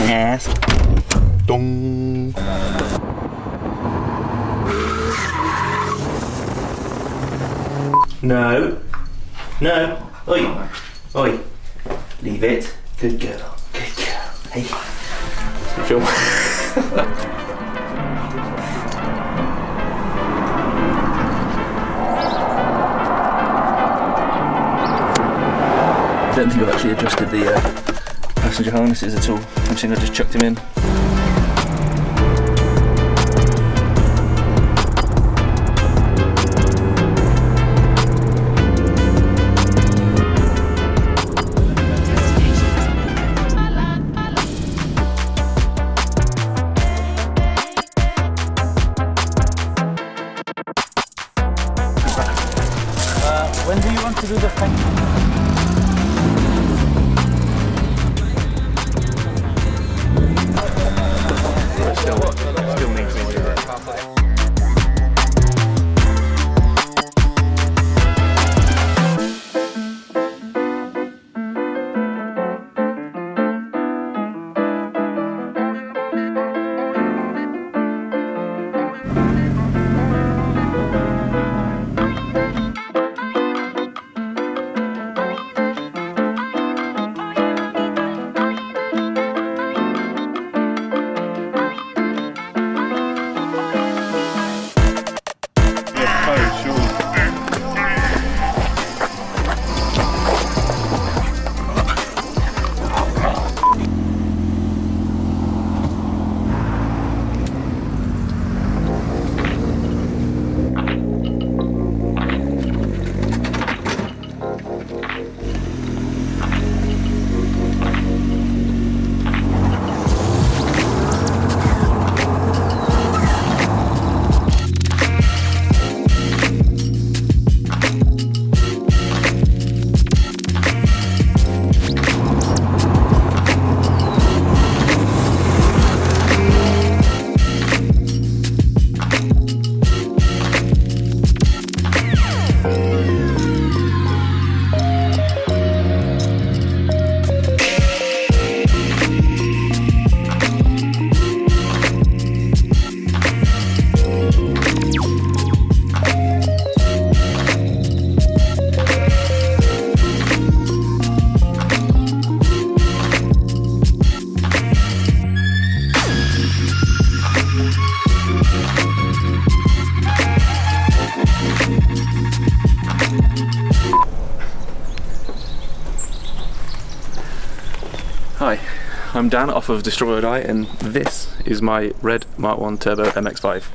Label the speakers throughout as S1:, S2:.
S1: ass. Dong. No. No. Oi. Oi. Leave it. Good girl. Good girl. Hey. Film. I don't think I've actually adjusted the passenger harnesses at all. I'm thinking I just chucked them in.
S2: When do you want to do the thing?
S1: Still needs to do that. Hi, I'm Dan off of Destroyed Eye, and this is my red Mark 1 Turbo MX5.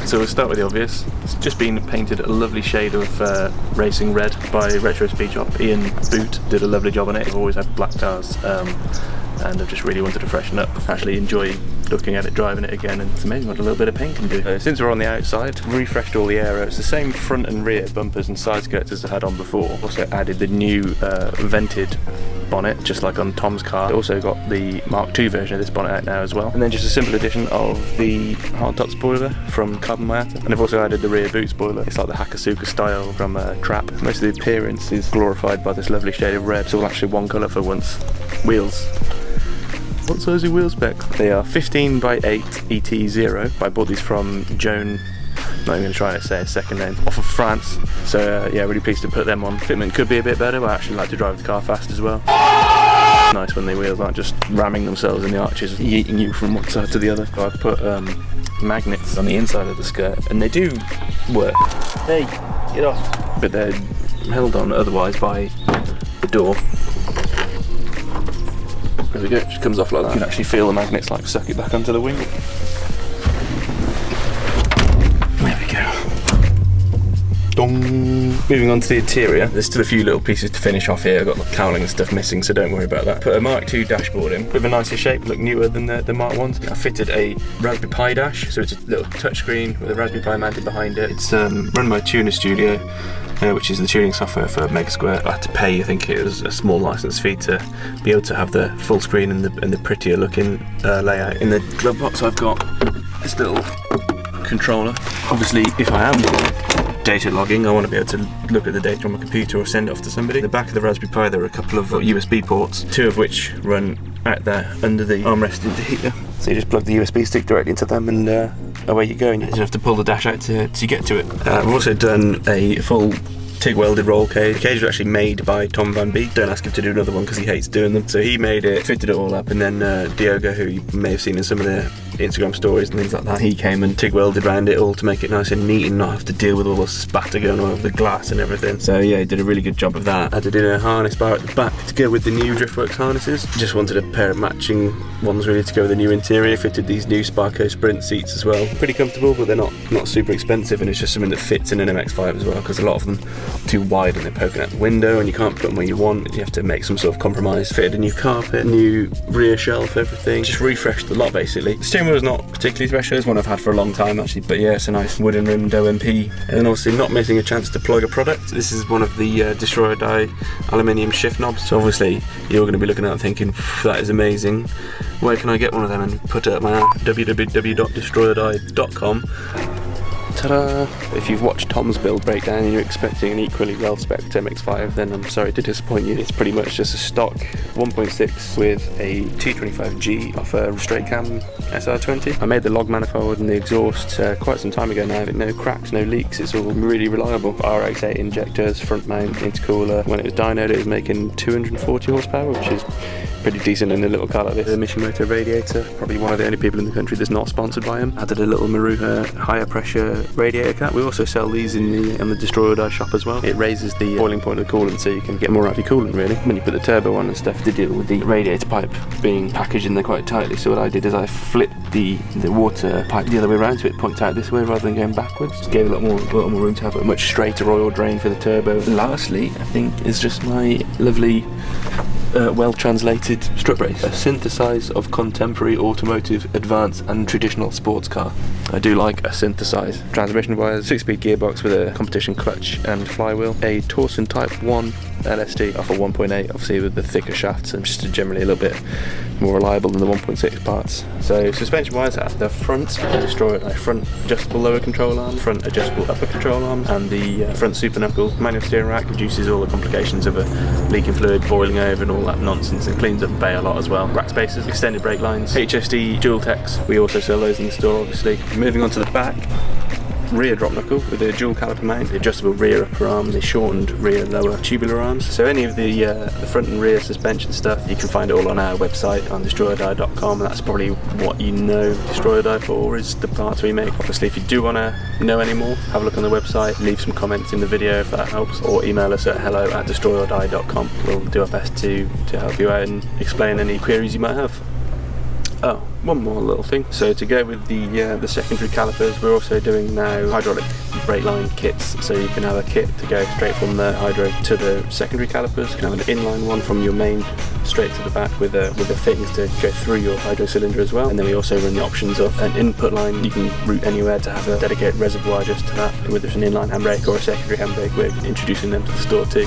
S1: So we'll start with the obvious. It's just been painted a lovely shade of racing red by Retro Speed Shop. Ian Boot did a lovely job on it. I've always had black cars, and I've just really wanted to freshen up. Actually enjoy looking at it, driving it again, and it's amazing what a little bit of paint can do. Since we're on the outside, refreshed all the aero. It's the same front and rear bumpers and side skirts as I had on before. Also added the new vented bonnet, just like on Tom's car. Also got the Mark II version of this bonnet out now as well. And then just a simple addition of the hardtop spoiler from Carbon Miata. And I've also added the rear boot spoiler. It's like the Hakasuka style from Trap. Most of the appearance is glorified by this lovely shade of red. It's all actually one colour for once. Wheels. What size are wheel specs? They are 15 by 8 ET0. I bought these from Joan, not even going to try and say a second name, off of France. So yeah, really pleased to put them on. Fitment could be a bit better, but I actually like to drive the car fast as well. It's nice when the wheels aren't just ramming themselves in the arches, yeeting you from one side to the other. So I put magnets on the inside of the skirt, and they do work. Hey, get off. But they're held on otherwise by the door. There we go, it just comes off like that. You can actually feel the magnets like suck it back onto the wing. There we go. Dong. Moving on to the interior, there's still a few little pieces to finish off here. I've got the cowling and stuff missing, so don't worry about that. Put a Mark II dashboard in, with a nicer shape, look newer than the Mark 1s. I fitted a Raspberry Pi dash, so it's a little touchscreen with a Raspberry Pi mounted behind it. It's run by Tuner Studio, which is the tuning software for Mega Square. I had to pay, I think it was a small license fee to be able to have the full screen and the prettier looking layout. In the glove box I've got this little controller. Obviously, if I am data logging, I want to be able to look at the data on my computer or send it off to somebody. In the back of the Raspberry Pi there are a couple of USB ports, two of which run out there under the armrest heater. So you just plug the USB stick directly into them and away you go. And you don't have to pull the dash out to get to it. I've also done a full TIG welded roll cage. The cage was actually made by Tom Van Beek. Don't ask him to do another one because he hates doing them. So he made it, fitted it all up, and then Diogo, who you may have seen in some of the Instagram stories and things like that, he came and TIG welded around it all to make it nice and neat and not have to deal with all the spatter going on over the glass and everything. So yeah, he did a really good job of that. Added in a harness bar at the back to go with the new Driftworks harnesses. Just wanted a pair of matching ones really to go with the new interior. Fitted these new Sparco Sprint seats as well. Pretty comfortable, but they're not super expensive, and it's just something that fits in an MX5 as well, because a lot of them are too wide and they're poking out the window and you can't put them where you want. You have to make some sort of compromise. Fitted a new carpet, new rear shelf, everything. Just refreshed the lot basically. The steering wheel is not particularly special. It's one I've had for a long time actually, but yeah, it's a nice wooden rimmed OMP. And then obviously not missing a chance to plug a product. This is one of the Destroyer Die aluminium shift knobs. So obviously you're going to be looking at it thinking, that is amazing. Where can I get one of them? And put it at my app, www.destroyerdie.com. Ta-da! If you've watched Tom's build breakdown and you're expecting an equally well-spec'd MX5, then I'm sorry to disappoint you. It's pretty much just a stock 1.6 with a T25G off a straight cam SR20. I made the log manifold and the exhaust quite some time ago now. No cracks, no leaks, it's all really reliable. RX8 injectors, front mount, intercooler. When it was dynoed it was making 240 horsepower, which is pretty decent in a little car like this. The Mishimoto radiator, probably one of the only people in the country that's not sponsored by him. Added a little Maruha higher pressure radiator cap. We also sell these in the Destroyer Die shop as well. It raises the boiling point of the coolant so you can get more out of your coolant really. When you put the turbo on and stuff, to deal with the radiator pipe being packaged in there quite tightly. So what I did is I flipped the water pipe the other way around so it points out this way rather than going backwards. Just gave a lot more room to have a much straighter oil drain for the turbo. And lastly, I think is just my lovely well-translated strut brace. A synthesize of contemporary automotive, advanced and traditional sports car. I do like a synthesize. Transmission wires, 6-speed gearbox with a competition clutch and flywheel, a Torsen Type 1 LSD off a 1.8, obviously with the thicker shafts and just generally a little bit more reliable than the 1.6 parts. So suspension wires at the front, front adjustable lower control arm, front adjustable upper control arm, and the front super knuckle. Manual steering rack reduces all the complications of a leaking fluid, boiling over and all that nonsense, and cleans up the bay a lot as well. Rack spacers, extended brake lines, HSD dual techs. We also sell those in the store obviously. Moving on to the back. Rear drop knuckle with a dual caliper mount, the adjustable rear upper arm, the shortened rear lower tubular arms. So any of the front and rear suspension stuff, you can find it all on our website on destroyerdie.com, and that's probably what you know Destroyer Die for, is the parts we make. Obviously if you do want to know any more, have a look on the website, leave some comments in the video if that helps, or email us at hello@destroyerdie.com. We'll do our best to help you out and explain any queries you might have. Oh, one more little thing. So to go with the secondary calipers, we're also doing now hydraulic brake line kits. So you can have a kit to go straight from the hydro to the secondary calipers. You can have an inline one from your main straight to the back with the fittings to go through your hydro cylinder as well. And then we also run the options of an input line you can route anywhere to have a dedicated reservoir just to that. Whether it's an inline handbrake or a secondary handbrake, we're introducing them to the store too.